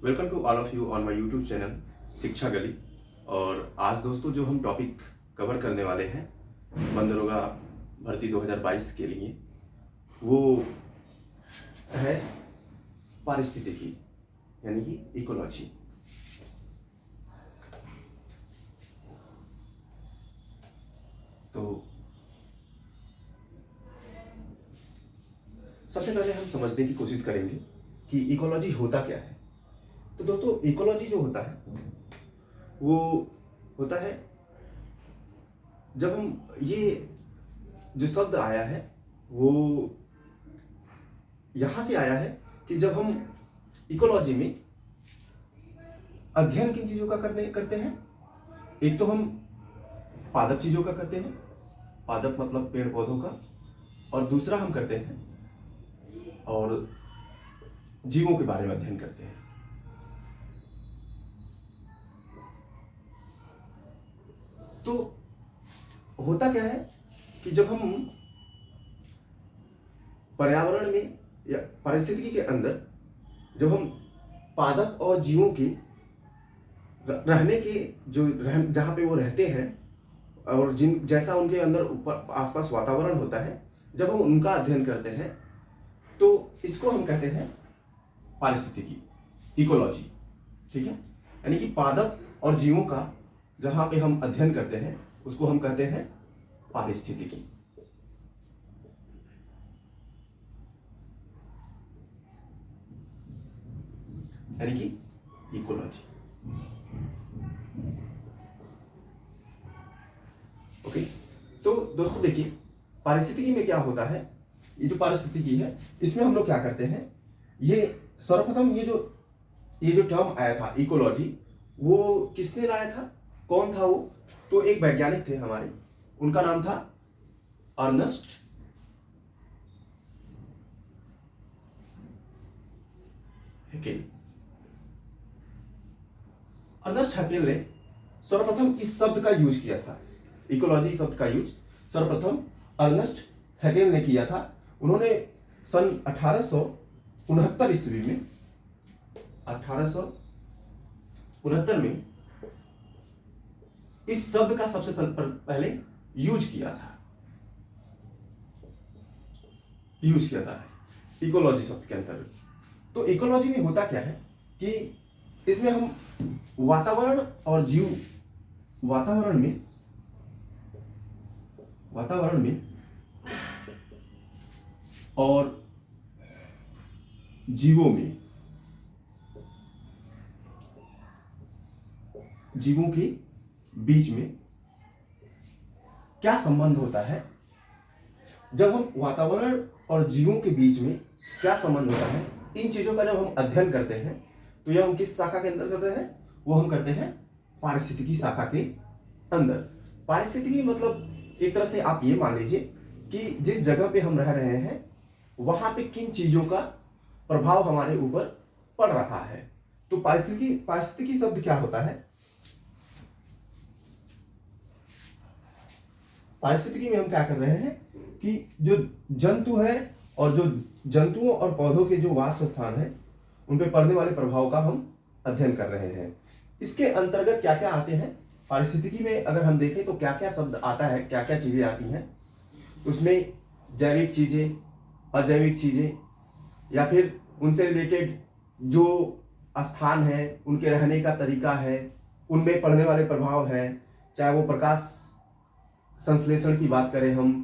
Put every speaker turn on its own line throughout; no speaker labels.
Welcome to all of you on my YouTube channel Shiksha Gali. और आज दोस्तों जो हम टॉपिक कवर करने वाले हैं वन दरोगा भर्ती 2022 के लिए, वो है पारिस्थितिकी यानी कि इकोलॉजी। तो सबसे पहले हम समझने की कोशिश करेंगे कि इकोलॉजी होता क्या है। तो दोस्तों इकोलॉजी जो होता है वो होता है, जब हम ये जो शब्द आया है वो यहाँ से आया है कि जब हम इकोलॉजी में अध्ययन किन चीज़ों का करते हैं। एक तो हम पादप चीज़ों का करते हैं, पादप मतलब पेड़ पौधों का, और दूसरा हम करते हैं और जीवों के बारे में अध्ययन करते हैं। तो होता क्या है कि जब हम पर्यावरण में या पारिस्थितिकी के अंदर जब हम पादप और जीवों के रहने के जहाँ पे वो रहते हैं और जिन जैसा उनके अंदर ऊपर आसपास वातावरण होता है, जब हम उनका अध्ययन करते हैं तो इसको हम कहते हैं पारिस्थितिकी, इकोलॉजी। ठीक है, यानी कि पादप और जीवों का जहाँ पे हम अध्ययन करते हैं उसको हम कहते हैं पारिस्थितिकी। यानी कि इकोलॉजी। ओके, तो दोस्तों देखिए पारिस्थितिकी में क्या होता है। ये जो पारिस्थितिकी है इसमें हम लोग क्या करते हैं, ये सर्वप्रथम ये जो टर्म आया था इकोलॉजी, वो किसने लाया था, कौन था वो? तो एक वैज्ञानिक थे हमारे, उनका नाम था अर्नस्ट हैकेल। अर्नस्ट हैकेल ने सर्वप्रथम इस शब्द का यूज किया था, इकोलॉजी शब्द का यूज सर्वप्रथम अर्नस्ट हैकेल ने किया था। उन्होंने सन 1869 ईस्वी में 1869 में इस शब्द का सबसे पहले यूज किया था इकोलॉजी शब्द के अंतर्गत। तो इकोलॉजी में होता क्या है कि इसमें हम वातावरण और जीव, वातावरण में और जीवों के बीच में क्या संबंध होता है। जब हम वातावरण और जीवों के बीच में क्या संबंध होता है, इन चीजों का जब हम अध्ययन करते हैं तो यह हम किस शाखा के अंदर करते हैं, वो हम करते हैं पारिस्थितिकी शाखा के अंदर। पारिस्थितिकी मतलब एक तरह से आप ये मान लीजिए कि जिस जगह पे हम रह रहे हैं वहां पे किन चीजों का प्रभाव हमारे ऊपर पड़ रहा है। तो पारिस्थितिकी शब्द क्या होता है, पारिस्थितिकी में हम क्या कर रहे हैं कि जो जंतु है और जो जंतुओं और पौधों के जो वास स्थान है उन पे पड़ने वाले प्रभाव का हम अध्ययन कर रहे हैं। इसके अंतर्गत क्या क्या आते हैं पारिस्थितिकी में, अगर हम देखें तो क्या क्या शब्द आता है, क्या क्या चीजें आती हैं उसमें। जैविक चीजें, अजैविक चीजें, या फिर उनसे रिलेटेड जो स्थान है, उनके रहने का तरीका है, उनमें पड़ने वाले प्रभाव है। चाहे वो प्रकाश संश्लेषण की बात करें, हम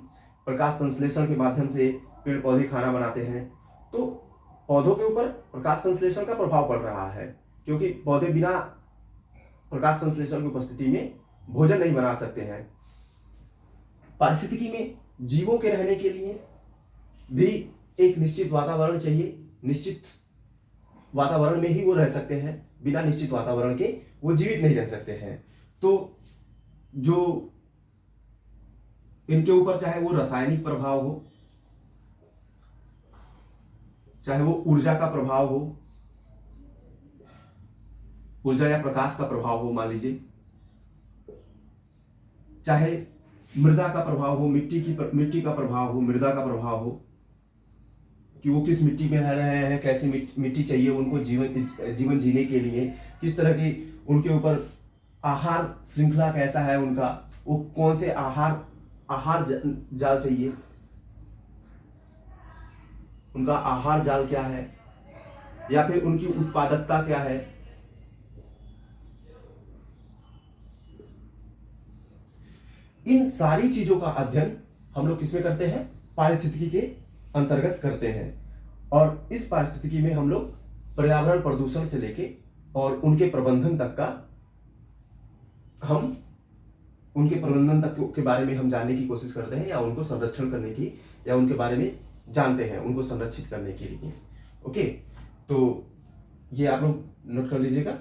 प्रकाश संश्लेषण के माध्यम से पेड़ पौधे खाना बनाते हैं, तो पौधों के ऊपर प्रकाश संश्लेषण का प्रभाव पड़ रहा है, क्योंकि पौधे बिना प्रकाश संश्लेषण की उपस्थिति में भोजन नहीं बना सकते हैं। पारिस्थितिकी में जीवों के रहने के लिए भी एक निश्चित वातावरण चाहिए, निश्चित वातावरण में ही वो रह सकते हैं, बिना निश्चित वातावरण के वो जीवित नहीं रह सकते हैं। तो जो इनके ऊपर चाहे वो रासायनिक प्रभाव हो, चाहे वो ऊर्जा का प्रभाव हो, ऊर्जा या प्रकाश का प्रभाव हो मान लीजिए, चाहे मृदा का प्रभाव हो, मिट्टी का प्रभाव हो, मृदा का प्रभाव हो, कि वो किस मिट्टी में रह रहे हैं, कैसी मिट्टी चाहिए उनको जीवन जीने के लिए, किस तरह की उनके ऊपर आहार श्रृंखला कैसा है उनका, वो कौन से आहार जाल चाहिए, उनका आहार जाल क्या है, या फिर उनकी उत्पादकता क्या है। इन सारी चीजों का अध्ययन हम लोग किसमें करते हैं? पारिस्थितिकी के अंतर्गत करते हैं। और इस पारिस्थितिकी में हम लोग पर्यावरण प्रदूषण से लेके और उनके प्रबंधन तक के बारे में हम जानने की कोशिश करते हैं, या उनको संरक्षण करने की, या उनके बारे में जानते हैं, उनको संरक्षित करने के लिए। ओके, तो ये आप लोग नोट कर लीजिएगा।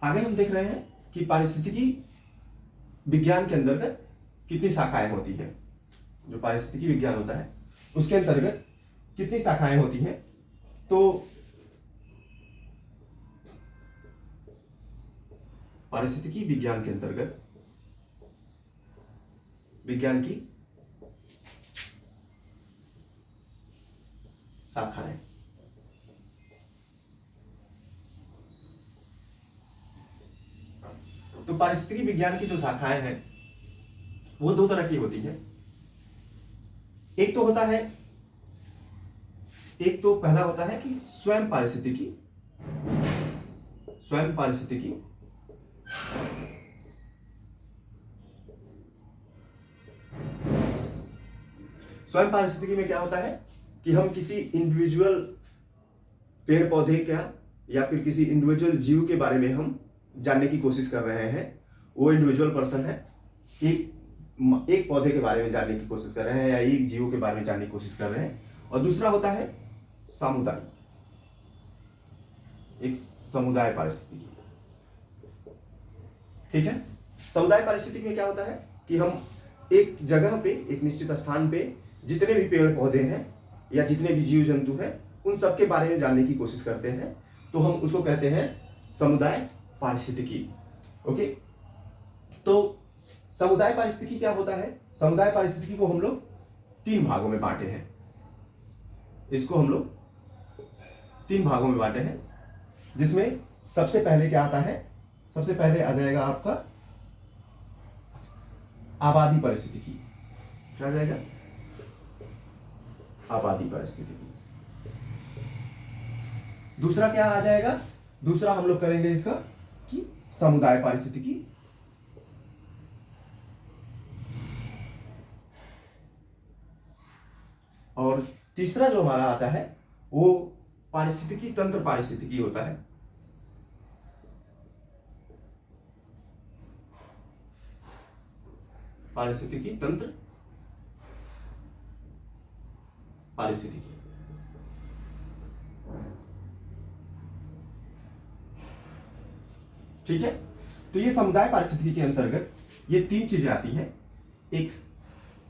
आगे हम देख रहे हैं कि पारिस्थितिकी विज्ञान के अंतर्गत कितनी शाखाएं होती हैं। जो पारिस्थितिकी विज्ञान होता है उसके अंतर्गत कितनी शाखाएं होती हैं। तो पारिस्थितिकी विज्ञान के अंतर्गत विज्ञान की शाखाएं, तो पारिस्थितिकी विज्ञान की जो शाखाएं हैं वो दो तरह की होती है। एक तो पहला होता है कि स्वयं पारिस्थितिकी। स्वयं पारिस्थितिकी में क्या होता है कि हम किसी इंडिविजुअल पेड़ पौधे का या फिर किसी इंडिविजुअल जीव के बारे में हम जानने की कोशिश कर रहे हैं। वो इंडिविजुअल पर्सन है, एक पौधे के बारे में जानने की कोशिश कर रहे हैं, या एक जीव के बारे में जानने की कोशिश कर रहे हैं। और दूसरा होता है सामुदायिक, एक समुदाय पारिस्थितिकी। ठीक है, समुदाय पारिस्थितिकी में क्या होता है कि हम एक जगह पे, एक निश्चित स्थान पे जितने भी पेड़ पौधे हैं या जितने भी जीव जंतु हैं उन सब के बारे में जानने की कोशिश करते हैं, तो हम उसको कहते हैं समुदाय पारिस्थितिकी। ओके, तो समुदाय पारिस्थितिकी क्या होता है? समुदाय पारिस्थितिकी को हम लोग 3 भागों में बांटे हैं। इसको हम लोग 3 भागों में बांटे हैं, जिसमें सबसे पहले क्या आता है? सबसे पहले आ जाएगा आपका आबादी पारिस्थितिकी। क्या आ जाएगा? आबादी पारिस्थितिकी। दूसरा क्या आ जाएगा? दूसरा हम लोग करेंगे इसका कि समुदाय पारिस्थितिकी। और तीसरा जो हमारा आता है वो पारिस्थितिकी तंत्र पारिस्थितिकी होता है। पारिस्थितिकी तंत्र पारिस्थितिकी। ठीक है, तो ये समुदाय पारिस्थितिकी के अंतर्गत ये 3 चीजें आती हैं। एक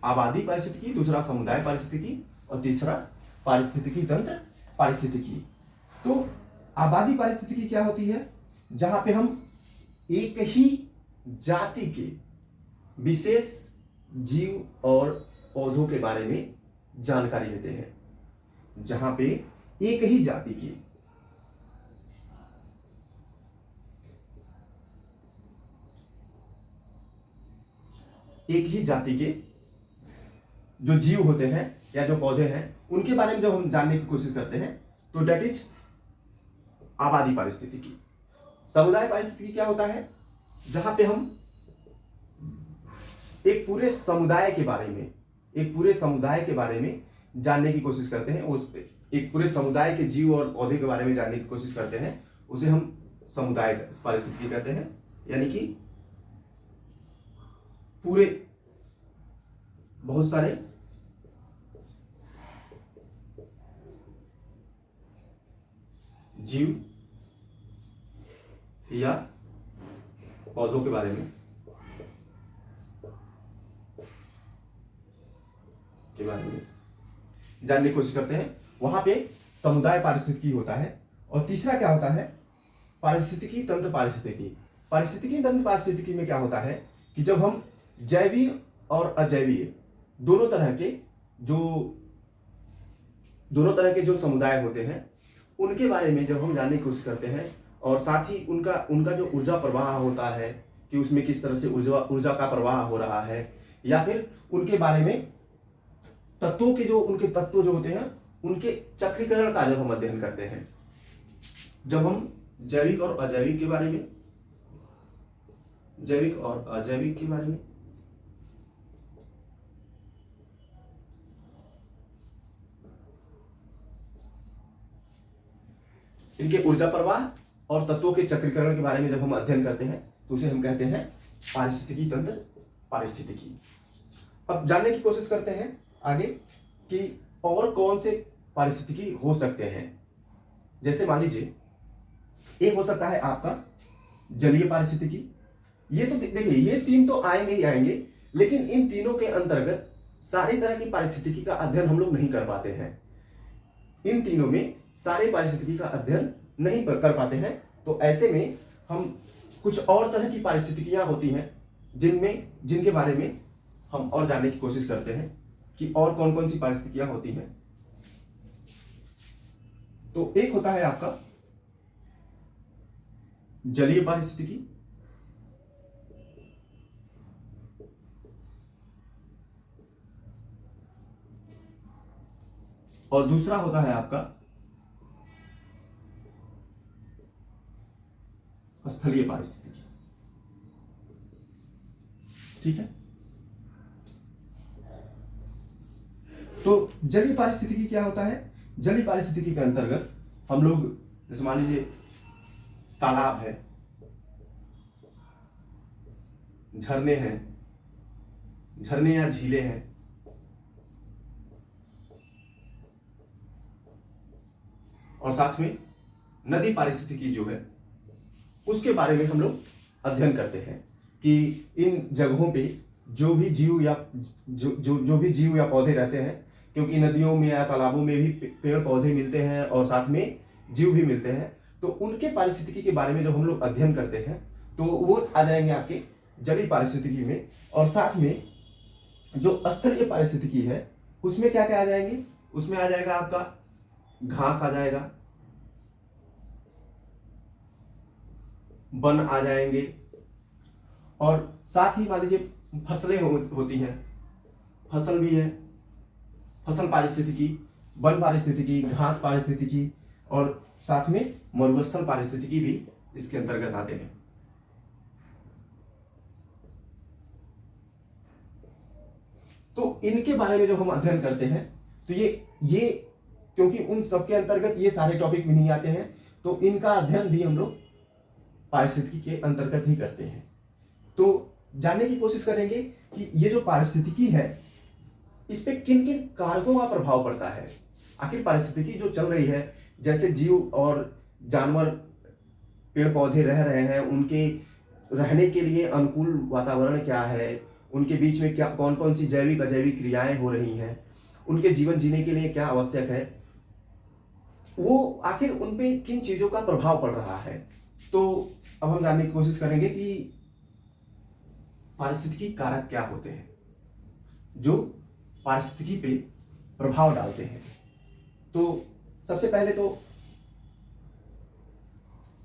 आबादी पारिस्थितिकी, दूसरा समुदाय पारिस्थितिकी, और तीसरा पारिस्थितिकी तंत्र पारिस्थितिकी। तो आबादी पारिस्थितिकी क्या होती है? जहां पे हम एक ही जाति के विशेष जीव और पौधों के बारे में जानकारी लेते हैं। जहां पे एक ही जाति के जो जीव होते हैं या जो पौधे हैं उनके बारे में जब हम जानने की कोशिश करते हैं तो डेट इज आबादी पारिस्थितिकी। समुदाय पारिस्थितिकी क्या होता है? जहां पे हम एक पूरे समुदाय के बारे में जानने की कोशिश करते हैं। उस एक पूरे समुदाय के जीव और पौधे के बारे में जानने की कोशिश करते हैं, उसे हम समुदाय पारिस्थितिकी कहते हैं। यानी कि पूरे बहुत सारे जीव या पौधों के बारे में जानने की कोशिश करते हैं, वहां पे समुदाय पारिस्थितिकी होता है। और तीसरा क्या होता है? पारिस्थितिकी तंत्र पारिस्थितिकी। पारिस्थितिकी तंत्र पारिस्थितिकी में क्या होता है कि जब हम जैवीय और अजैवीय दोनों तरह के जो दोनों तरह के जो समुदाय होते हैं उनके बारे में जब हम जानने की कोशिश करते हैं, और साथ ही उनका उनका जो ऊर्जा प्रवाह होता है कि उसमें किस तरह से ऊर्जा ऊर्जा का प्रवाह हो रहा है, या फिर उनके बारे में तत्वों के जो उनके तत्व जो होते हैं उनके चक्रीकरण का जब हम अध्ययन करते हैं, जब हम जैविक और अजैविक के बारे में, जैविक और अजैविक के बारे में, इनके ऊर्जा प्रवाह और तत्वों के चक्रीकरण के बारे में जब हम अध्ययन करते हैं तो उसे हम कहते हैं पारिस्थितिकी तंत्र, पारिस्थितिकी। अब जानने की कोशिश करते हैं आगे कि और कौन से पारिस्थितिकी हो सकते हैं। जैसे मान लीजिए एक हो सकता है आपका जलीय पारिस्थितिकी। ये तो देखिए ये तीन तो आएंगे ही आएंगे, लेकिन इन तीनों के अंतर्गत सारी तरह की पारिस्थितिकी का अध्ययन हम लोग नहीं कर पाते हैं। इन तीनों में सारे पारिस्थितिकी का अध्ययन नहीं कर पाते हैं, तो ऐसे में हम कुछ और तरह की पारिस्थितिकियां होती हैं जिनके बारे में हम और जानने की कोशिश करते हैं कि और कौन कौन सी पारिस्थितिकियां होती हैं। तो एक होता है आपका जलीय पारिस्थितिकी, और दूसरा होता है आपका स्थलीय पारिस्थितिकी। ठीक है, तो जलीय पारिस्थितिकी क्या होता है? जलीय पारिस्थितिकी के अंतर्गत हम लोग जैसे मान लीजिए तालाब है, झरने हैं, झरने या झीलें हैं, और साथ में नदी पारिस्थितिकी जो है उसके बारे में हम लोग अध्ययन करते हैं कि इन जगहों पे जो भी जीव या जो भी जीव या पौधे रहते हैं, क्योंकि नदियों में या तालाबों में भी पेड़ पौधे मिलते हैं और साथ में जीव भी मिलते हैं, तो उनके पारिस्थितिकी के बारे में जब हम लोग अध्ययन करते हैं तो वो आ जाएंगे आपके जलीय पारिस्थितिकी में। और साथ में जो स्थलीय पारिस्थितिकी है उसमें क्या क्या आ जाएंगे? उसमें आ जाएगा आपका घास आ जाएगा, वन आ जाएंगे, और साथ ही मान लीजिए फसलें होती हैं, फसल भी है, फसल पारिस्थितिकी, वन पारिस्थितिकी, घास पारिस्थितिकी, और साथ में मरुस्थल पारिस्थितिकी भी इसके अंतर्गत आते हैं। तो इनके बारे में जब हम अध्ययन करते हैं तो ये क्योंकि उन सबके अंतर्गत ये सारे टॉपिक भी नहीं आते हैं, तो इनका अध्ययन भी हम लोग पारिस्थितिकी के अंतर्गत ही करते हैं। तो जानने की कोशिश करेंगे कि ये जो पारिस्थितिकी है इस पे किन किन कारकों का प्रभाव पड़ता है। आखिर पारिस्थितिकी जो चल रही है, जैसे जीव और जानवर पेड़ पौधे रह रहे हैं, उनके रहने के लिए अनुकूल वातावरण क्या है, उनके बीच में क्या कौन कौन सी जैविक अजैविक क्रियाएं हो रही हैं, उनके जीवन जीने के लिए क्या आवश्यक है, वो आखिर उन पे किन चीजों का प्रभाव पड़ रहा है। तो अब हम जानने की कोशिश करेंगे कि पारिस्थितिकी कारक क्या होते हैं जो पारिस्थितिकी पे प्रभाव डालते हैं। तो सबसे पहले तो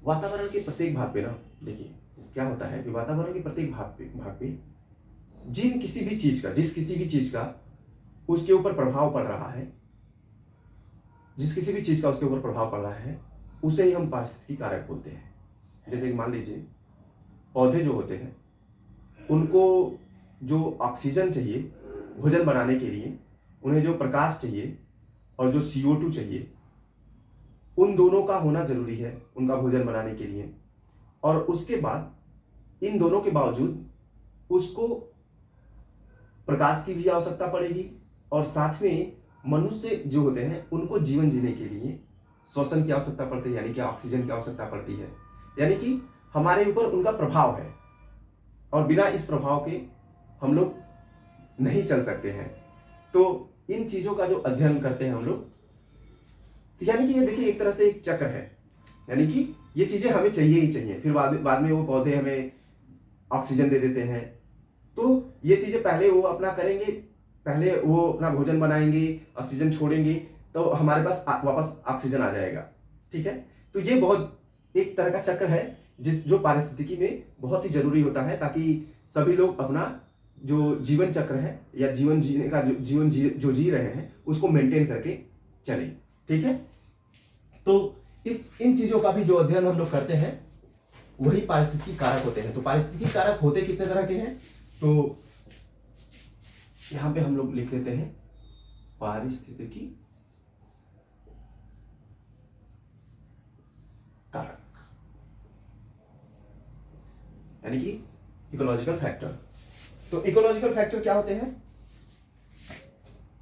वातावरण के प्रत्येक भाग पे ना देखिए क्या होता है कि वातावरण के प्रत्येक भाग पे जिस किसी भी चीज का उसके ऊपर प्रभाव पड़ रहा है, जिस किसी भी चीज का उसके ऊपर प्रभाव पड़ रहा है उसे ही हम पारिस्थितिकी कारक बोलते हैं। जैसे मान लीजिए पौधे जो होते हैं उनको जो ऑक्सीजन चाहिए भोजन बनाने के लिए, उन्हें जो प्रकाश चाहिए और जो CO2 चाहिए, उन दोनों का होना जरूरी है उनका भोजन बनाने के लिए। और उसके बाद इन दोनों के बावजूद उसको प्रकाश की भी आवश्यकता पड़ेगी, और साथ में मनुष्य जो होते हैं उनको जीवन जीने के लिए श्वसन की आवश्यकता पड़ती है, यानी कि ऑक्सीजन की आवश्यकता पड़ती है, यानी कि हमारे ऊपर उनका प्रभाव है और बिना इस प्रभाव के हम लोग नहीं चल सकते हैं। तो इन चीजों का जो अध्ययन करते हैं हम लोग, तो यानी कि ये देखिए एक तरह से एक चक्र है, यानी कि ये चीजें हमें चाहिए ही चाहिए, फिर बाद में वो पौधे हमें ऑक्सीजन दे देते हैं। तो ये चीजें पहले वो अपना करेंगे, पहले वो अपना भोजन बनाएंगे, ऑक्सीजन छोड़ेंगे, तो हमारे पास वापस ऑक्सीजन आ जाएगा। ठीक है, तो ये बहुत एक तरह का चक्र है जो पारिस्थितिकी में बहुत ही जरूरी होता है, ताकि सभी लोग अपना जो जीवन चक्र है या जीवन जीने का जो जी रहे हैं उसको मेंटेन करके चले। ठीक है, तो इन चीजों का भी जो अध्ययन हम लोग करते हैं वही पारिस्थितिकी कारक होते हैं। तो पारिस्थितिकी कारक होते कितने तरह के हैं, तो यहां पे हम लोग लिख लेते हैं पारिस्थितिकी कारक, यानी कि इकोलॉजिकल फैक्टर। तो इकोलॉजिकल फैक्टर क्या होते हैं,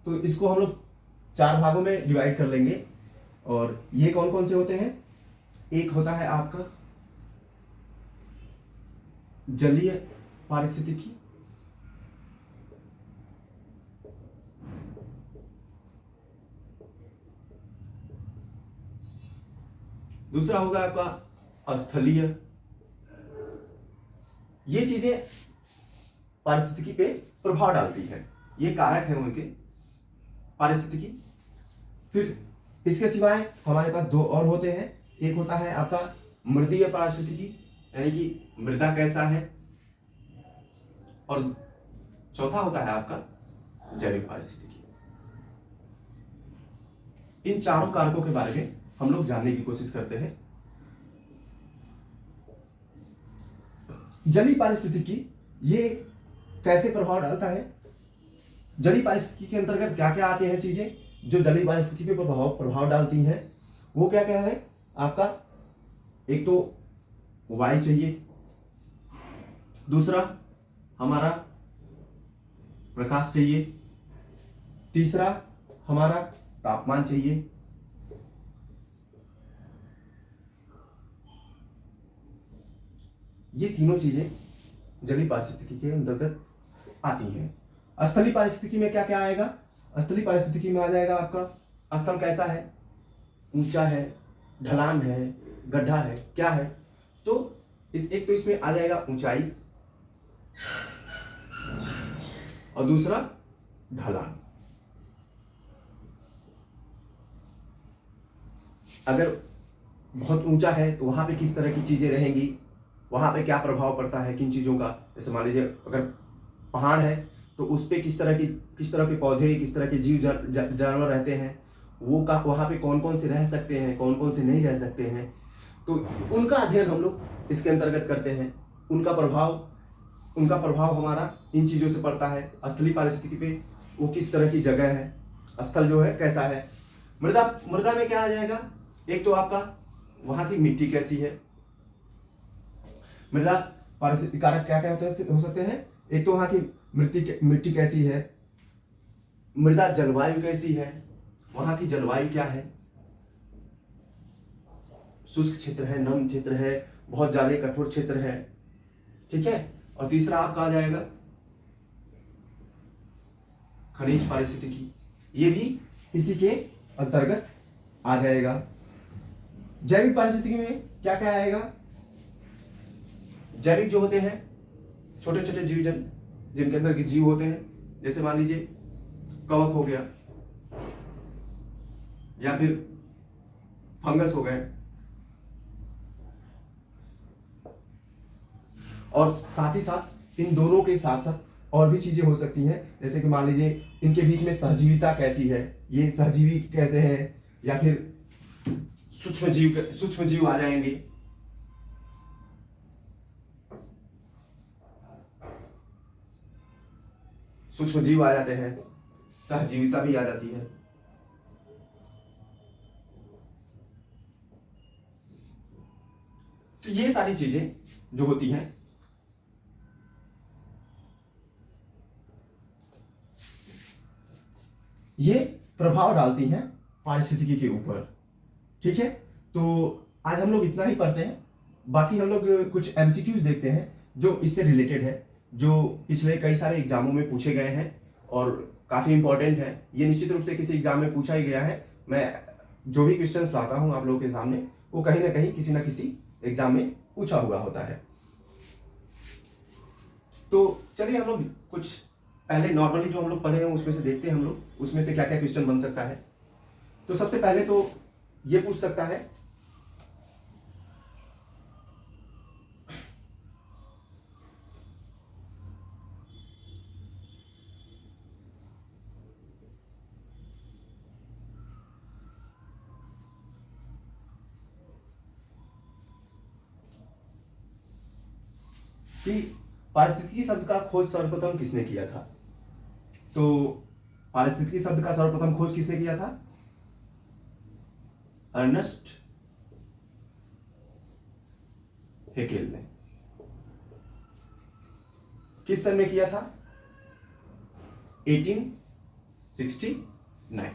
तो इसको हम लोग 4 भागों में डिवाइड कर लेंगे। और ये कौन कौन से होते हैं, एक होता है आपका जलीय पारिस्थितिकी, दूसरा होगा आपका स्थलीय। ये चीजें पारिस्थितिकी पे प्रभाव डालती है, ये कारक है उनके पारिस्थितिकी। फिर इसके सिवाय हमारे पास 2 और होते हैं, एक होता है आपका मृदीय पारिस्थितिकी, यानी कि मृदा कैसा है, और चौथा होता है आपका जैविक पारिस्थितिकी। इन चारों कारकों के बारे में हम लोग जानने की कोशिश करते हैं। जलीय पारिस्थितिकी ये कैसे प्रभाव डालता है, जलीय पारिस्थितिकी के अंतर्गत क्या क्या आते हैं चीजें जो जलीय पारिस्थितिकी पे प्रभाव डालती हैं, वो क्या क्या है आपका, एक तो वायु चाहिए, दूसरा हमारा प्रकाश चाहिए, तीसरा हमारा तापमान चाहिए, ये तीनों चीजें जलीय पारिस्थितिकी के अंतर्गत आती हैं। स्थलीय पारिस्थितिकी में क्या क्या आएगा, स्थलीय पारिस्थितिकी में आ जाएगा आपका स्थल कैसा है, ऊंचा है, ढलान है, गड्ढा है, क्या है, तो एक तो इसमें आ जाएगा ऊंचाई और दूसरा ढलान। अगर बहुत ऊंचा है तो वहां पे किस तरह की चीजें रहेंगी, वहां पे क्या प्रभाव पड़ता है किन चीजों का, जैसे मान लीजिए अगर पहाड़ है तो उस पे किस तरह के पौधे, किस तरह के जीव जानवर रहते हैं, वो का वहां पे कौन कौन से रह सकते हैं, कौन कौन से नहीं रह सकते हैं, तो उनका अध्ययन हम लोग इसके अंतर्गत करते हैं। उनका प्रभाव हमारा इन चीजों से पड़ता है। स्थलीय पारिस्थितिकी पे वो किस तरह की जगह है, स्थल जो है कैसा है। मृदा में क्या आ जाएगा, एक तो आपका वहां की मिट्टी कैसी है, मृदा पारिस्थितिकी कारक क्या क्या हो सकते हैं, एक तो वहां की मिट्टी कैसी है, मृदा जलवायु कैसी है, वहां की जलवायु क्या है, शुष्क क्षेत्र है, नम क्षेत्र है, बहुत ज्यादा कठोर क्षेत्र है, ठीक है। और तीसरा आपका आ जाएगा खनिज पारिस्थितिकी, ये भी इसी के अंतर्गत आ जाएगा। जैविक पारिस्थितिकी में क्या क्या आएगा, जैविक जो होते हैं छोटे छोटे जीव जिनके अंदर के जीव होते हैं, जैसे मान लीजिए कवक हो गया या फिर फंगस हो गए, और साथ ही साथ इन दोनों के साथ साथ और भी चीजें हो सकती हैं, जैसे कि मान लीजिए इनके बीच में सहजीविता कैसी है, ये सहजीवी कैसे हैं, या फिर सूक्ष्म जीव आ जाएंगे, सूक्ष्म जीव आ जाते हैं, सहजीविता भी आ जाती है। तो ये सारी चीजें जो होती हैं ये प्रभाव डालती हैं पारिस्थितिकी के ऊपर, ठीक है। तो आज हम लोग इतना ही पढ़ते हैं, बाकी हम लोग कुछ एमसीक्यूज देखते हैं जो इससे रिलेटेड है, जो पिछले कई सारे एग्जामों में पूछे गए हैं और काफी इंपॉर्टेंट है। ये निश्चित रूप से किसी एग्जाम में पूछा ही गया है। मैं जो भी क्वेश्चंस लाता हूं आप लोगों के सामने, वो कहीं ना कहीं किसी ना किसी एग्जाम में पूछा हुआ होता है। तो चलिए हम लोग कुछ पहले नॉर्मली जो हम लोग पढ़े हैं उसमें से देखते हैं हम लोग उसमें से क्या क्या क्वेश्चन बन सकता है। तो सबसे पहले तो ये पूछ सकता है कि पारिस्थितिकी शब्द का खोज सर्वप्रथम किसने किया था। तो पारिस्थितिकी शब्द का सर्वप्रथम खोज किसने किया था? अर्नेस्ट हेकेल ने। किस सन में किया था? 1869।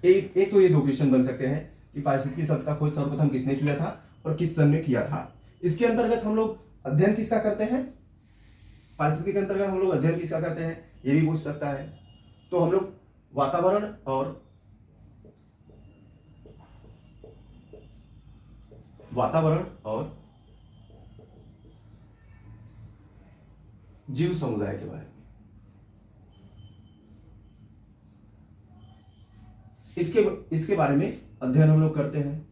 एक तो ये दो क्वेश्चन बन सकते हैं कि पारिस्थितिकी शब्द का खोज सर्वप्रथम किसने किया था और किस सन में किया था। इसके अंतर्गत हम लोग अध्ययन किसका करते हैं? पारिस्थितिकी के अंतर्गत हम लोग अध्ययन किसका करते हैं ये भी पूछ सकता है। तो हम लोग वातावरण और जीव समुदाय के बारे में इसके बारे में अध्ययन हम लोग करते हैं।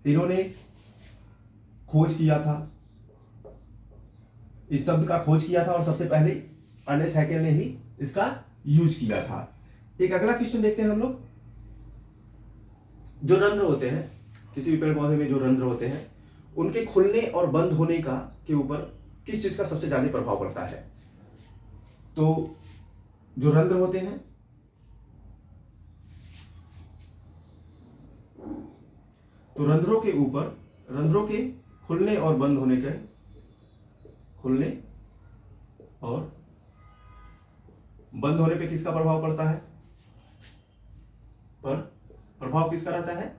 इन्होंने खोज किया था, इस शब्द का खोज किया था और सबसे पहले अर्नेस्ट हैकेल ने ही इसका यूज किया था। एक अगला क्वेश्चन देखते हैं हम लोग। जो रंध्र होते हैं किसी भी पेड़ पौधे में, जो रंध्र होते हैं उनके खुलने और बंद होने का के ऊपर किस चीज का सबसे ज्यादा प्रभाव पड़ता है? तो जो रंध्र होते हैं, तो रंध्रों के ऊपर, रंध्रों के खुलने और बंद होने के, खुलने और बंद होने पे किसका प्रभाव पड़ता है? पर प्रभाव किसका रहता है?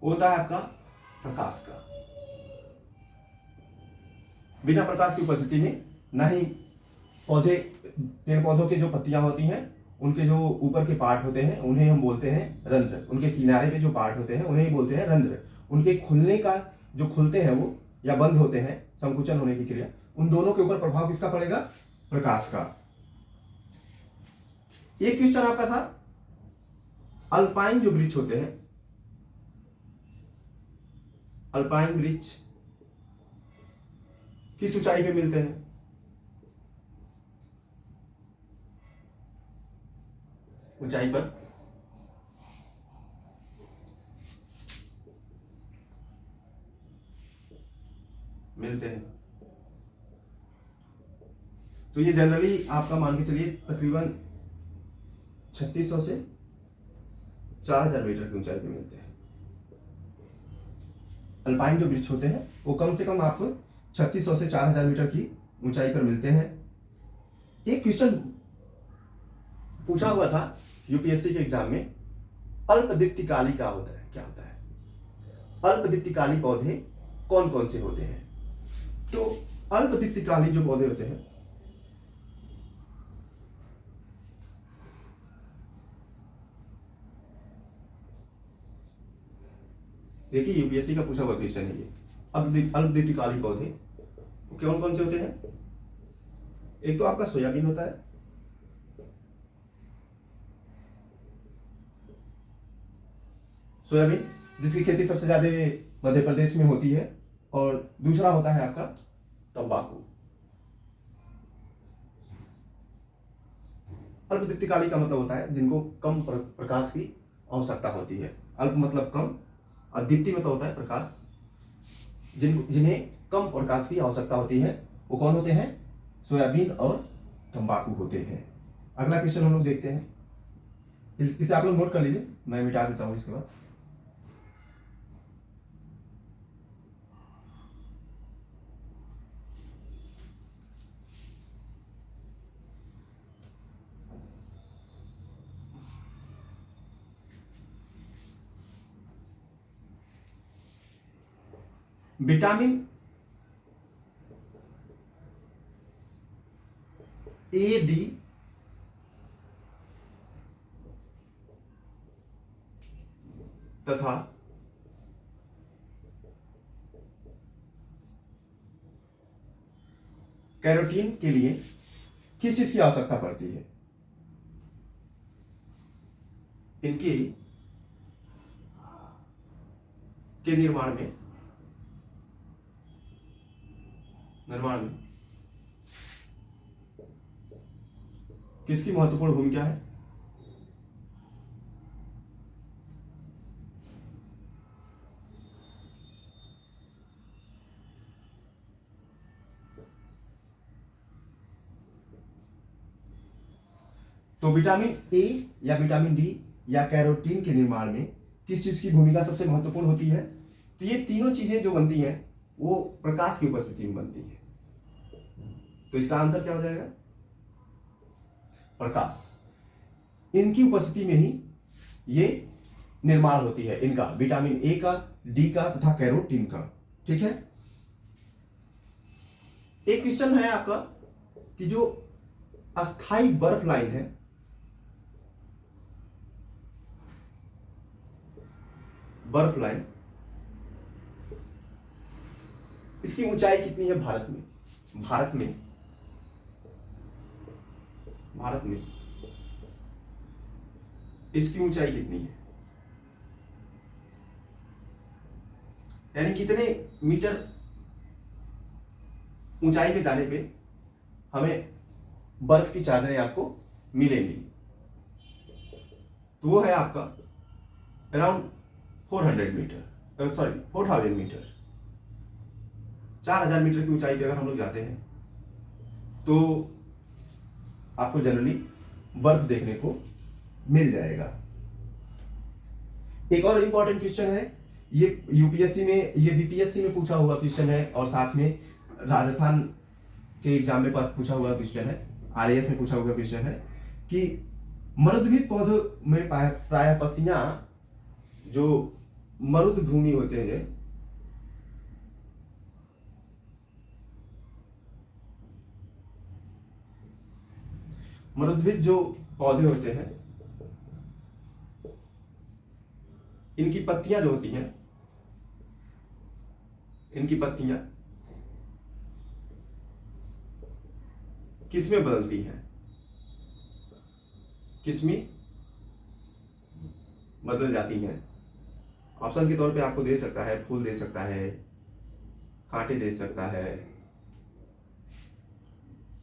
होता है आपका प्रकाश का। बिना प्रकाश की उपस्थिति में ना ही पौधे, पेड़ पौधों के जो पत्तियां होती हैं उनके जो ऊपर के पार्ट होते हैं उन्हें हम बोलते हैं रंध्र। उनके किनारे पे जो पार्ट होते हैं उन्हें ही बोलते हैं रंध्र। उनके खुलने का, जो खुलते हैं वो या बंद होते हैं, संकुचन होने की क्रिया, उन दोनों के ऊपर प्रभाव किसका पड़ेगा? प्रकाश का। एक क्वेश्चन आपका था, अल्पाइन जो वृक्ष होते हैं, अल्पाइन वृक्ष किस ऊंचाई पे मिलते हैं? ऊंचाई पर मिलते हैं। तो ये जनरली आपका मान के चलिए तकरीबन 3600 से 4000 मीटर की ऊंचाई पे मिलते हैं। अल्पाइन जो वृक्ष होते हैं वो कम से कम आपको 3600 से 4000 मीटर की ऊंचाई पर मिलते हैं। एक क्वेश्चन पूछा हुआ था यूपीएससी के एग्जाम में, अल्पदीप्तिकाली क्या होता है? क्या होता है? अल्पदीप्तिकाली पौधे कौन कौन से होते हैं? तो अल्पदीप्तिकाली जो पौधे होते हैं, देखिए यूपीएससी का पूछा हुआ क्वेश्चन है ये। अल्पदीप्तिकाली पौधे कौन कौन से होते हैं? एक तो आपका सोयाबीन होता है, सोयाबीन जिसकी खेती सबसे ज्यादा मध्य प्रदेश में होती है, और दूसरा होता है आपका तंबाकू। अल्पदीप्तिकाली का मतलब होता है जिनको कम प्रकाश की आवश्यकता होती है। अल्प मतलब कम और दीप्ति मतलब होता है प्रकाश। जिन्हें कम प्रकाश की आवश्यकता होती है वो कौन होते हैं? सोयाबीन और तंबाकू होते हैं। अगला क्वेश्चन हम लोग देखते हैं, इसे आप लोग नोट कर लीजिए, मैं मिटा देता हूं इसके बाद। विटामिन ए, डी तथा कैरोटीन के लिए किस चीज की आवश्यकता पड़ती है? इनके के निर्माण में किसकी महत्वपूर्ण भूमिका है? तो विटामिन ए या विटामिन डी या कैरोटीन के निर्माण में किस चीज की भूमिका सबसे महत्वपूर्ण होती है? तो ये तीनों चीजें जो बनती हैं वो प्रकाश की उपस्थिति में बनती है। तो इसका आंसर क्या हो जाएगा? प्रकाश। इनकी उपस्थिति में ही ये निर्माण होती है, इनका विटामिन ए का, डी का तथा कैरोटीन का। ठीक है। एक क्वेश्चन है आपका कि जो अस्थाई बर्फ लाइन है, बर्फ लाइन, इसकी ऊंचाई कितनी है भारत में? भारत में इसकी ऊंचाई कितनी है? यानी कितने मीटर ऊंचाई पे जाने पे हमें बर्फ की चादरें आपको मिलेंगी? तो वो है आपका around 400 metre, sorry 4000 metre. 4000 metre की ऊंचाई पे अगर हम लोग जाते हैं तो आपको जनरली बर्फ देखने को मिल जाएगा। एक और इंपॉर्टेंट क्वेश्चन है, ये यूपीएससी में, ये बीपीएससी में पूछा हुआ क्वेश्चन है और साथ में राजस्थान के एग्जाम में पूछा हुआ क्वेश्चन है, आरएएस में पूछा हुआ क्वेश्चन है कि मरुद्भिद पौधों में प्राय पत्तियां जो मरुद भूमि होते हैं, मरुद्भिद जो पौधे होते हैं, इनकी पत्तियां जो होती हैं, इनकी पत्तियां किसमें बदलती हैं? किसमें बदल जाती हैं? ऑप्शन के तौर पे आपको दे सकता है, फूल दे सकता है, कांटे दे सकता है,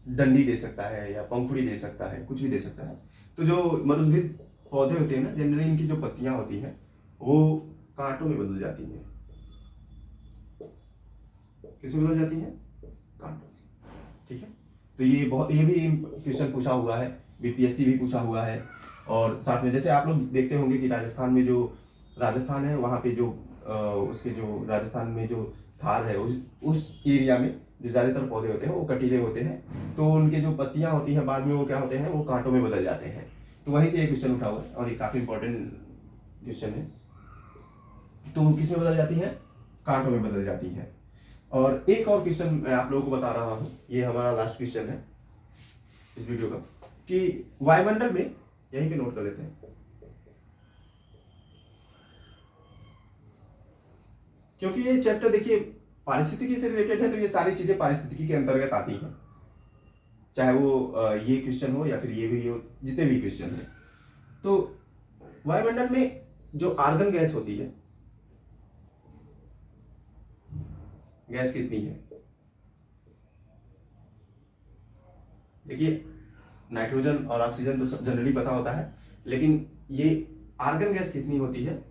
डंडी दे सकता है या पंखुड़ी दे सकता है, कुछ भी दे सकता है। तो जो मरुद्भिद पौधे होते हैं ना, जनरली इनकी जो पत्तियां होती हैं वो कांटों में बदल जाती हैं। किसमें बदल जाती हैं? कांटों। ठीक है। तो ये भी क्वेश्चन पूछा हुआ है, बीपीएससी भी पूछा हुआ है। और साथ में जैसे आप लोग देखते होंगे कि राजस्थान है, वहाँ पे जो उसके जो राजस्थान में जो थार है, उस एरिया में जो ज़्यादातर पौधे होते हैं वो कटीले होते हैं, तो उनके जो पत्तियां होती हैं बाद में वो क्या होते हैं, वो कांटों में बदल जाते हैं। तो वहीं से ये क्वेश्चन उठा हुआ है और ये काफ़ी इंपॉर्टेंट क्वेश्चन है। तो किस में बदल जाती है? कांटों में बदल जाती है। और एक और क्वेश्चन मैं आप लोगों को बता रहा हूँ, ये हमारा लास्ट क्वेश्चन है इस वीडियो का, कि वायुमंडल में, यहीं पे नोट कर लेते हैं, क्योंकि ये चैप्टर देखिए पारिस्थितिकी से रिलेटेड है, तो ये सारी चीजें पारिस्थितिकी के अंतर्गत आती हैं, चाहे वो ये क्वेश्चन हो या फिर ये भी हो, जितने भी क्वेश्चन है। तो वायुमंडल में जो आर्गन गैस होती है, गैस कितनी है? देखिए नाइट्रोजन और ऑक्सीजन तो सब जनरली पता होता है, लेकिन ये आर्गन गैस कितनी होती है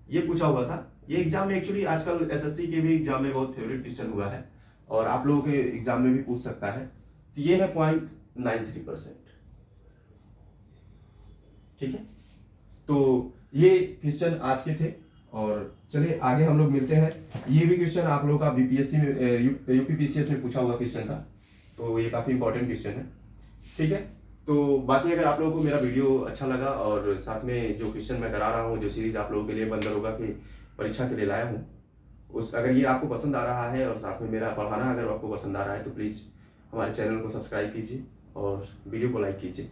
ये पूछा हुआ था। ये एग्जाम में एक्चुअली आजकल एसएससी के भी एग्जाम में बहुत फेवरेट क्वेश्चन हुआ है और आप लोगों के एग्जाम में भी पूछ सकता है। तो ये है 0.93%। ठीक है। तो ये क्वेश्चन आज के थे और चलिए आगे हम लोग मिलते हैं। ये भी क्वेश्चन आप लोगों का बीपीएससी में, यूपीपीसीएस में पूछा हुआ क्वेश्चन था, तो ये काफी इंपॉर्टेंट क्वेश्चन है। ठीक है। तो बाकी अगर आप लोगों को मेरा वीडियो अच्छा लगा और साथ में जो क्वेश्चन मैं करा रहा हूँ, जो सीरीज आप लोगों के लिए बंद दरोगा की परीक्षा के लिए लाया हूँ, अगर ये आपको पसंद आ रहा है और साथ में मेरा पढ़ाना अगर आपको पसंद आ रहा है तो प्लीज़ हमारे चैनल को सब्सक्राइब कीजिए और वीडियो को लाइक कीजिए।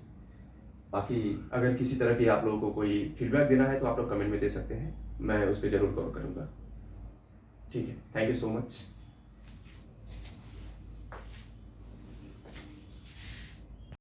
बाकी अगर किसी तरह की आप लोगों को कोई फीडबैक देना है तो आप लोग कमेंट में दे सकते हैं, मैं उस पर ज़रूर गौर करूँगा। ठीक है। Thank you so much.